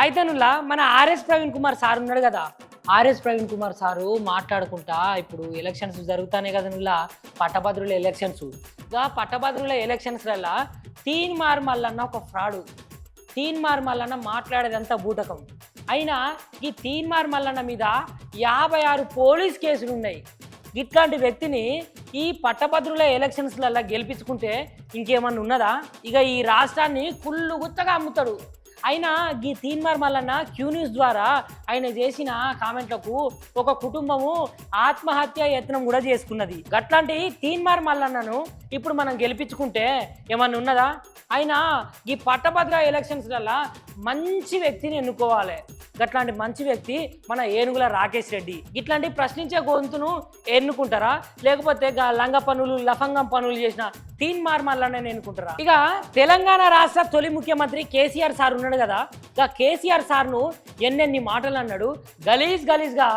అయితే నుల్లా మన RS Praveen Kumar sir ఉన్నాడు కదా, ఆర్ఎస్ ప్రవీణ్ కుమార్ సారు మాట్లాడుకుంటా ఇప్పుడు ఎలక్షన్స్ జరుగుతానే కదా నుల్లా, పట్టభద్రుల ఎలక్షన్స్. పట్టభద్రుల ఎలక్షన్స్లల్లా తీన్మార్ మల్లన్న ఒక ఫ్రాడు. తీన్మార్ మల్లన్న మాట్లాడేదంతా బూటకం. అయినా ఈ తీన్మార్ మల్లన్న మీద 56 పోలీస్ కేసులు ఉన్నాయి. ఇట్లాంటి వ్యక్తిని ఈ పట్టభద్రుల ఎలక్షన్స్లల్లా గెలిపించుకుంటే ఇంకేమన్నా ఉన్నదా? ఇక ఈ రాష్ట్రాన్ని కుళ్ళు గుత్తగా అమ్ముతాడు. అయినా ఈ తీన్మార్ మల్లన్న క్యూ న్యూస్ ద్వారా ఆయన చేసిన కామెంట్లకు ఒక కుటుంబము ఆత్మహత్య యత్నం కూడా చేసుకున్నది. అట్లాంటి తీన్మార్ మల్లన్నను ఇప్పుడు మనం గెలిపించుకుంటే ఏమన్నా ఉన్నదా? అయినా ఈ పట్టభద్ర ఎలక్షన్స్లల్లా మంచి వ్యక్తిని ఎన్నుకోవాలి. అట్లాంటి మంచి వ్యక్తి మన ఏనుగుల రాకేష్ రెడ్డి. ఇట్లాంటి ప్రశ్నించే గొంతును ఎన్నుకుంటారా, లేకపోతే లంగ పనులు లఫంగం పనులు చేసిన తీన్మార్ మల్లన్న ఎన్నుకుంటారా? ఇక తెలంగాణ రాష్ట్ర తొలి ముఖ్యమంత్రి కేసీఆర్ సార్ ఉన్నాడు కదా, కేసీఆర్ సార్ను ఎన్నెన్ని మాటలు అన్నాడు, గలీజ్గా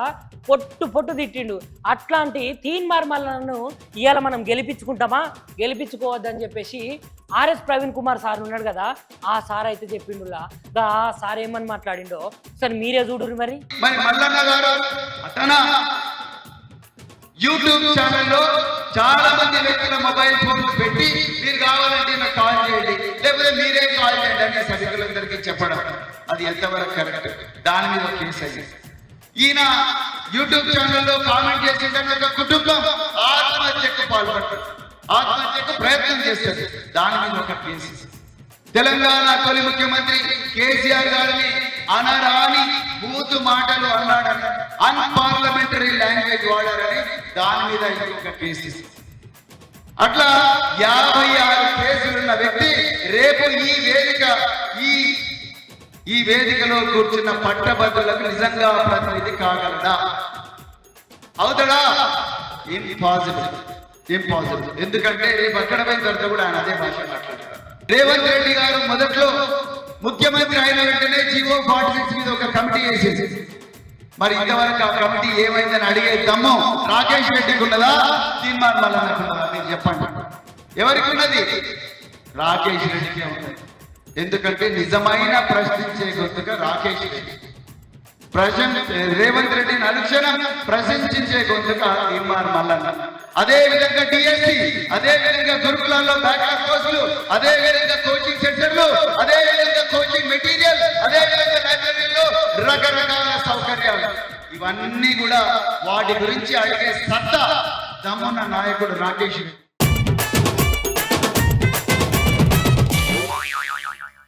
పొట్టు తిట్టిండు. అట్లాంటి తీన్మార్ మల్లన్నను ఇవాళ మనం గెలిపించుకుంటామా, గెలిపించుకోవద్దని చెప్పేసి ఆర్ఎస్ ప్రవీణ్ కుమార్ సార్ ఉన్నాడు కదా, ఆ సార్ అయితే చెప్పిండులా. ఆ సార్ ఏమని మాట్లాడిండో సరే మీరే చూడరు. మరి మల్లన్న గారు అతన యూట్యూబ్ ఛానల్లో చాలా మంది వ్యక్తుల మొబైల్ ఫోన్స్ పెట్టి మీరు కావాలంటే నాకు కాల్ చేయండి, లేకపోతే మీరే కాల్ చేయండి అని సభ్యులందరికీ చెప్పడం అది ఎంతవరకు కరెక్ట్? దాని మీద కేసు అయ్యింది. ఈయన యూట్యూబ్ ఛానల్లో కామెంట్ చేసిందని ఒక కుటుంబం ఆత్మహత్యకు పాల్పడతారు, ఆత్మహత్యకు ప్రయత్నం చేస్తారు, దాని మీద ఒక కేసు. తెలంగాణ తొలి ముఖ్యమంత్రి కేసీఆర్ గారిని అనరాని బూతు మాటలు అన్నాడని, అన్పార్లమెంటరీ లాంగ్వేజ్ వాడారని దాని మీద ఇంకొక కేసు. అట్లా 56 కేసులున్న వ్యక్తి రేపు ఈ వేదికలో కూర్చున్న పట్టభద్రులకు నిజంగా ప్రతినిధి కాగలడా? అవుతాడా? ఇంపాసిబుల్. ఎందుకంటే రేపు అక్కడ పోయిన తర్వాత కూడా ఆయన అదే భాష మాట్లాడతారు. రేవంత్ రెడ్డి గారు మొదట్లో ముఖ్యమంత్రి అయిన వెంటనే జీవో 46 మీద ఒక కమిటీ వేసేసి, మరి ఇంతవరకు ఆ కమిటీ ఏమైందని అడిగే దమ్ము రాకేష్ రెడ్డికి ఉన్నదా, తీన్మార్ మల్లన్నకు ఉన్నదా? మీరు చెప్పండి. ఎవరికి ఉన్నది? రాకేష్ రెడ్డికే ఉన్నది. ఎందుకంటే నిజమైన ప్రశ్నించే గొంతుగా రాకేష్ రెడ్డి. రేవంత్ రెడ్డిని అనుక్షణం ప్రశంసించే గొంతుగా తీన్మార్ మల్లన్న. అదే విధంగా డిఎస్సి, అదే విధంగా గురుకులాల్లో బ్యాక్అప్ కోర్సులు, అదే విధంగా కోచింగ్ సెంటర్లు, అదే విధంగా కోచింగ్ మెటీరియల్, అదే విధంగా లైబ్రరీలో రకరకాల సౌకర్యాలు, ఇవన్నీ కూడా వాటి గురించి అడిగే సత్తా దమ్మున్న నాయకుడు రాకేష్ రెడ్డి.